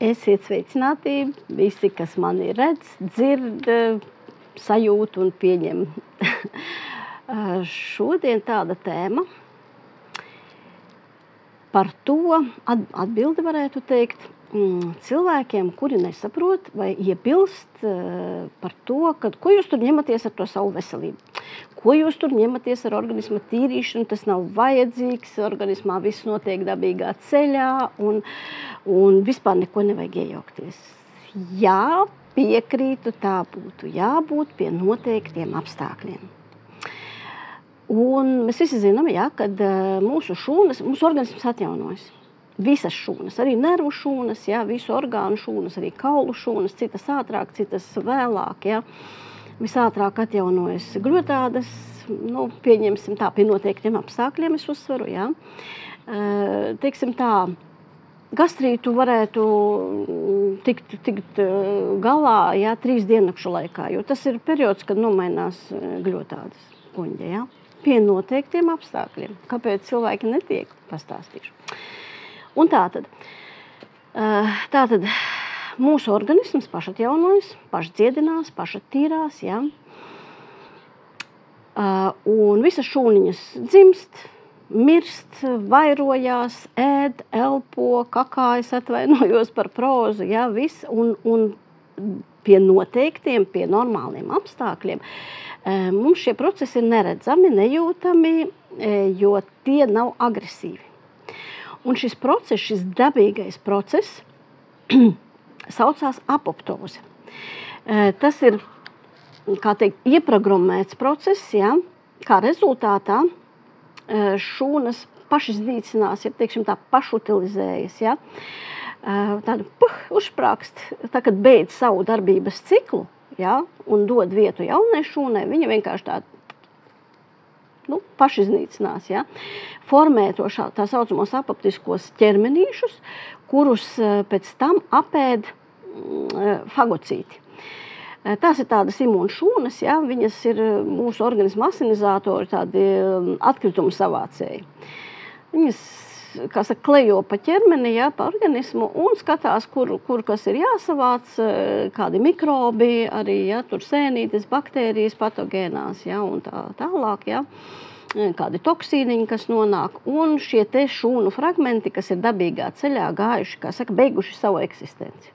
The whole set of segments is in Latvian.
Esiet sveicināti visi, kas mani redz, dzird, sajūt un pieņem. Šodien tāda tēma par to, atbildi varētu teikt, cilvēkiem, kuri nesaprot vai iebilst par to, ko jūs tur ņematies ar to savu veselību. Ko jūs tur ņematies ar organisma tīrīšanu, tas nav vajadzīgs, organismā viss notiek dabīgā ceļā un vispār neko nevajag iejaukties. Jā, piekrītu, tā būtu jābūt pie noteiktiem apstākļiem. Un mēs visi zinām, kad mūsu organisms atjaunojas. Visas šūnas, arī nervu šūnas, visu orgānu šūnas, arī kaulu šūnas, citas ātrāk, citas vēlāk. Visātrāk atjaunojas gļotādas, pieņemsim tā, pie noteiktiem apstākļiem es uzsveru, Teiksim tā, gastrītu varētu tikt galā, 3 diennakšu laikā, jo tas ir periods, kad nomainās gļotādas kuņģa, pie noteiktiem apstākļiem. Kāpēc cilvēki netiek, pastāstīšu. Un tātad mūsu organisms pašatjaunojas, pašdziedinās, pašattīrās, un visas šūniņas dzimst, mirst, vairojās, ēd, elpo, kakājas, atvainojos par prózu, viss, un pie noteiktiem, pie normāliem apstākļiem mums šie procesi ir neredzami, nejūtami, jo tie nav agresīvi. Un šis process, šis dabīgais process saucās apoptoze. Tas ir, ieprogrammēts process, kā rezultātā šūnas pašiznīcinās, pašutilizējas, tādu uzsprākst, kad beidz savu darbības ciklu, un dod vietu jaunai šūnai, viņa vienkārši tā pašiznīcinās, formē tā saucamos apoptiskos ķermenīšus, kurus pēc tam apēd fagocīti. Tās ir tādas imūnšūnas, viņas ir mūsu organisma asinizātori, tādi atkritumu savācēji. Viņas, klejo pa ķermeni, pa organismu un skatās, kur kas ir jāsavāc, kādi mikrobi, arī, tur sēnītes, baktērijas, patogēnās, un tā tālāk, kādi toksīniņi, kas nonāk, un šie te šūnu fragmenti, kas ir dabīgā ceļā gājuši, beiguši savu eksistenci.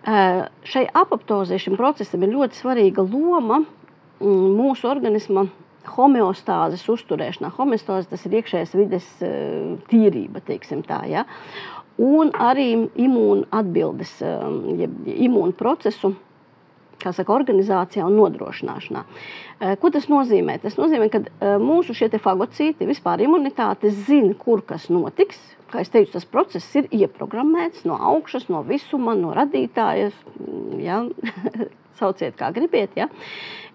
Šai apoptozē, šim procesam ir ļoti svarīga loma mūsu organisma homeostāzes uzturēšanā. Homeostāze, tas ir iekšējās vides tīrība, teiksim tā, un arī imūnu atbildes, imūnu procesu, organizācijā un nodrošināšanā. Ko tas nozīmē? Tas nozīmē, ka mūsu šie te fagocīti, vispār imunitāte zina, kur kas notiks. Kā es teicu, tas process ir ieprogrammēts no augšas, no visuma, no radītājas, sauciet kā gribiet,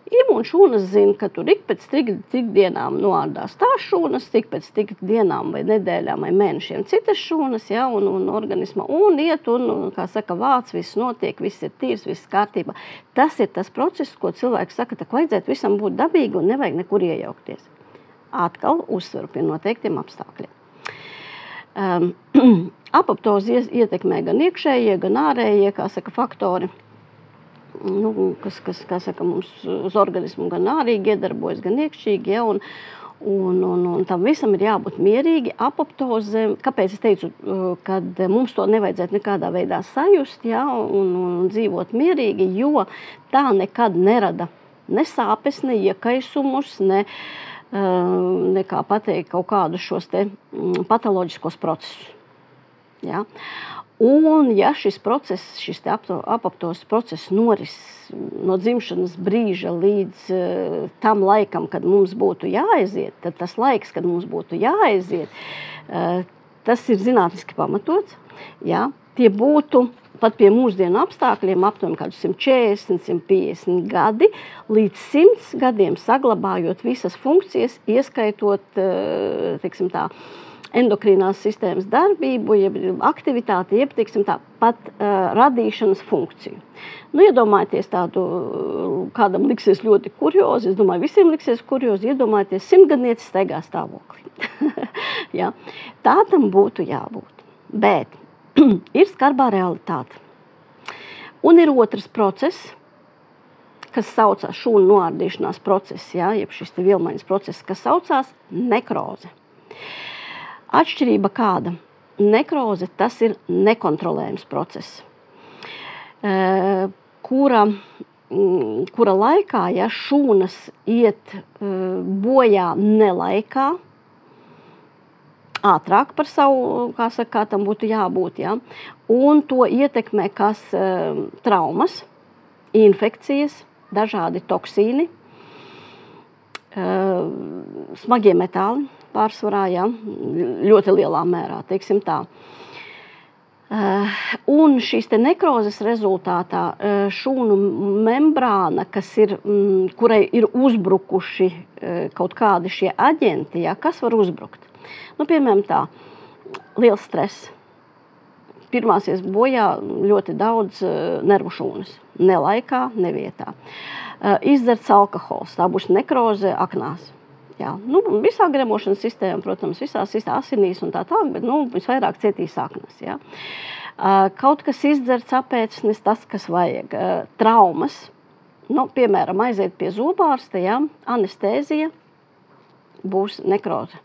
Imūnšūnas zina, ka tur ik pēc tik dienām noārdās tās šūnas, tik pēc tik dienām vai nedēļām vai mēnešiem citas šūnas, un organisma, un iet, un, vāc, viss notiek, viss ir tīrs, viss kārtībā. Tas ir tas process, ko cilvēks saka, ka vajadzētu visam būt dabīgi un nevajag nekur iejaukties. Atkal uzsveru pie noteiktiem apstākļiem. Apoptozi ietekmē gan iekšējie, gan ārējie, faktori. Kas mums uz organismu gan ārīgi iedarbojas, gan iekšķīgi, un tam visam ir jābūt mierīgi. Apoptoze, kāpēc es teicu, kad mums to nevajadzētu nekādā veidā sajust, un dzīvot mierīgi, jo tā nekad nerada ne sāpes, ne iekaisumus, ne kā pateikt kaut kādus šos te patoloģiskos procesus. Un, šis process, šis apoptozes process noris no dzimšanas brīža līdz tam laikam, kad mums būtu jāaiziet, tad tas laiks, kad mums būtu jāaiziet, tas ir zinātniski pamatots. Tie būtu pat pie mūsdienu apstākļiem aptuveni kādu 140, 150 gadi, līdz 100 gadiem saglabājot visas funkcijas, ieskaitot, endokrīnās sistēmas darbību, jeb aktivitāti, jeb, pat radīšanas funkciju. Iedomājieties tādu, kādam liksies ļoti kuriozi, es domāju, visiem liksies kuriozi, iedomājieties 100-gadnieces staigā stāvoklī. Tā tam būtu jābūt. Bet ir skarbā realitāte. Un ir otrs process, kas saucās šūnu noārdīšanās process, ja, jeb šis te vielmaiņas process, kas saucās nekroze. Atšķirība kāda? Nekroze tas ir nekontrolējams process, kura laikā, ja šūnas iet bojā nelaikā, ātrāk par savu, kā tam būtu jābūt, ja, un to ietekmē kas traumas, infekcijas, dažādi toksīni, smagie metāli pārsvarā, ja, ļoti lielā mērā, teiksim tā. Un šīs te nekrozes rezultātā šūnu membrāna, kurai ir uzbrukuši kaut kādi šie aģenti, ja, kas var uzbrukt? Nu, piemēram tā, liels stress. Pirmās ies bojā ļoti daudz nervu šūnas. Ne laikā, ne vietā. Izdzerts alkohols, tā būs nekroze aknās. Jā, nu, visā gremošanas sistēma, protams, visās asinīs un tā tālāk, bet visvairāk cietīs aknas. Jā. Kaut kas izdzerts apēcnis, tas, kas vajag. Traumas, piemēram, aiziet pie zobārsta, jā, anestēzija, būs nekroze.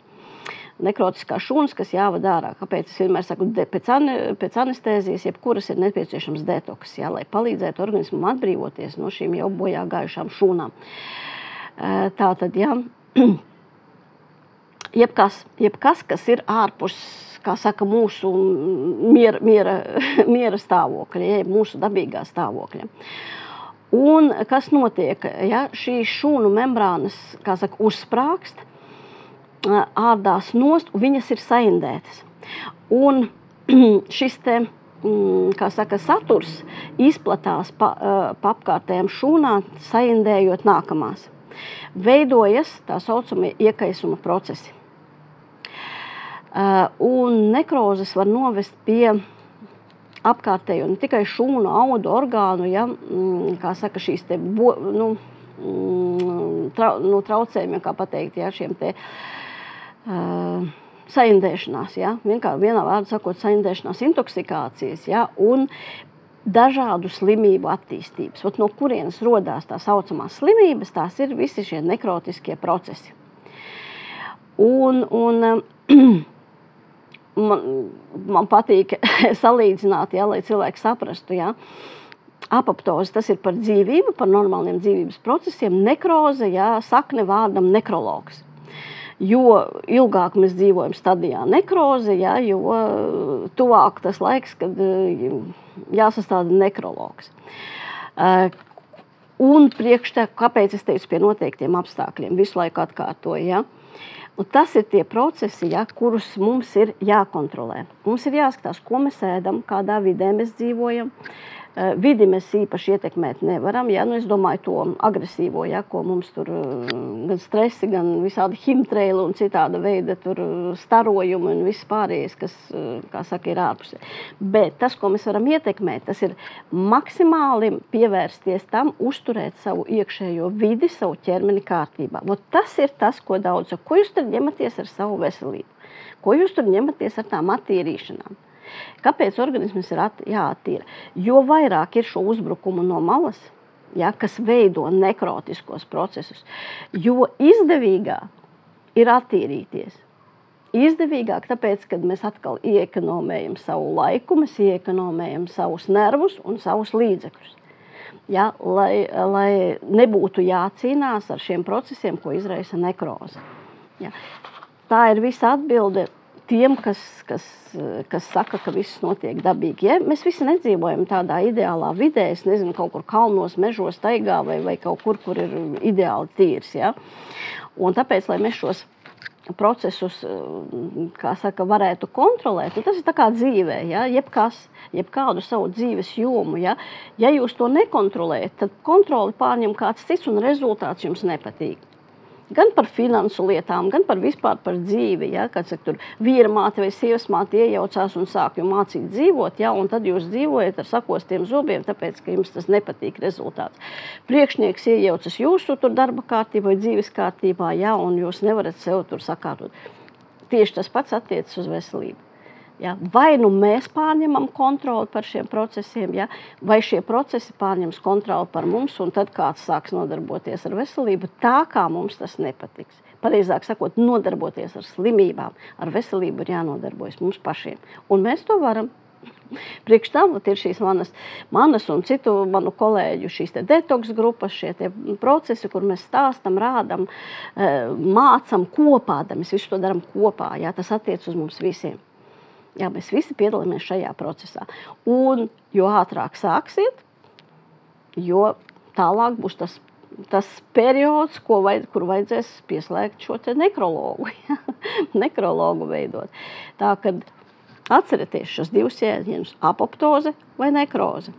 Nekrotiskā šūnas, kas jāvada ārā. Kāpēc es vienmēr saku, pēc anestēzijas, jebkuras ir nepieciešams detoks, jā, lai palīdzētu organismam atbrīvoties no šīm jau bojā gājušām šūnām. Tātad, jā, jebkas, kas ir ārpus, kā saka, mūsu miera stāvokļa, ja, mūsu dabīgā stāvokļa. Un kas notiek, ja šī šūnu membrānas, kā saka, uzsprākst, ārdās nost, un viņas ir saindētas. Un šis te, kā saka, saturs izplatās pa apkārtējām šūnām, saindējot nākamās. Veidojas tā saucamie iekaisuma procesi. Un nekrozes var novest pie apkārtējo, ne tikai šūnu, audu, orgānu, ja, kā saka, šīs te traucējumiem, kā pateikt, ja, šiem te saindēšanās, ja, vienā vārdā sakot, saindēšanās, intoksikācijas, ja, un dažādu slimību attīstības. No kurienes rodās tā saucamās slimības, tās ir visi šie nekrotiskie procesi. Un man patīk salīdzināt, ja, lai cilvēki saprastu, ja, apoptoze, tas ir par dzīvību, par normāliem dzīvības procesiem, nekroze, ja, sakne vārdam nekrologs. Jo ilgāk mēs dzīvojam stadijā nekroze, ja, jo tuvāk tas laiks, kad jāsastāda nekrologs. Un kāpēc es teicu pie noteiktiem apstākļiem, visu laiku atkārtoju, ja? Un tas ir tie procesi, ja, kurus mums ir jākontrolē. Mums ir jāskatās, ko mēs ēdam, kādā vidē mēs dzīvojam. Vidi mēs īpaši ietekmēt nevaram, ja, es domāju to agresīvo, ja, ko mums tur gan stresi, gan visādi chimtreili un citāda veida tur starojumi un viss pārējais, kas, kā saka, ir ārpusē. Bet tas, ko mēs varam ietekmēt, tas ir maksimāli pievērsties tam, uzturēt savu iekšējo vidi, savu ķermeni kārtībā. Tas ir tas, ko daudz. Ko jūs tur ņematies ar savu veselību? Ko jūs tur ņematies ar tām attīrīšanām? Kāpēc organisms ir jāattīra? Jo vairāk ir šo uzbrukumu no malas, ja, kas veido nekrotiskos procesus, jo izdevīgāk ir attīrīties. Izdevīgāk tāpēc, kad mēs atkal ieekonomējam savu laiku, mēs ieekonomējam savus nervus un savus līdzekļus. Ja, lai nebūtu jācīnās ar šiem procesiem, ko izraisa nekroze. Ja. Tā ir visa atbilde tiem, kas saka, ka viss notiek dabīgi. Ja? Mēs visi nedzīvojam tādā ideālā vidē, es nezinu, kaut kur kalnos, mežos, taigā vai kaut kur ir ideāli tīrs. Ja? Un tāpēc, lai mēs šos procesus, kā saka, varētu kontrolēt, tas ir tā kā dzīvē, ja? Jebkādu savu dzīves jomu. Ja? Ja jūs to nekontrolējat, tad kontroli pārņem kāds cits un rezultāts jums nepatīk. Gan par finansu lietām, gan par vispār par dzīvi. Ja? Kad saka, tur vīra māte vai sievas māte iejaucās un sāk jau mācīt dzīvot, ja? Un tad jūs dzīvojat ar sakostiem zobiem, tāpēc, ka jums tas nepatīk rezultāts. Priekšnieks iejaucas jūsu tur darba kārtībā vai dzīves kārtībā, ja? Un jūs nevarat sev tur sakārtot. Tieši tas pats attiecas uz veselību. Ja? Vai nu mēs pārņemam kontroli par šiem procesiem, ja? Vai šie procesi pārņems kontroli par mums, un tad kāds sāks nodarboties ar veselību tā, kā mums tas nepatiks. Pareizāk sakot, nodarboties ar slimībām, ar veselību ir jānodarbojas mums pašiem. Un mēs to varam. Priekš tam ir šīs manas un citu manu kolēģu šīs detoks grupas, šie procesi, kur mēs stāstam, rādam, mācam kopā, mēs visu to daram kopā. Jā, tas attiec uz mums visiem. Jā, mēs visi piedalāmies šajā procesā. Un jo ātrāk sāksiet, jo tālāk būs tas periods, kur vajadzēs pieslēgt šo nekrologu, nekrologu veidot. Tā, kad atcerieties šos divus jēdzienus – apoptoze vai nekroze.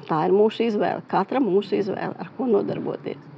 Tā ir mūsu izvēle, katra mūsu izvēle, ar ko nodarboties.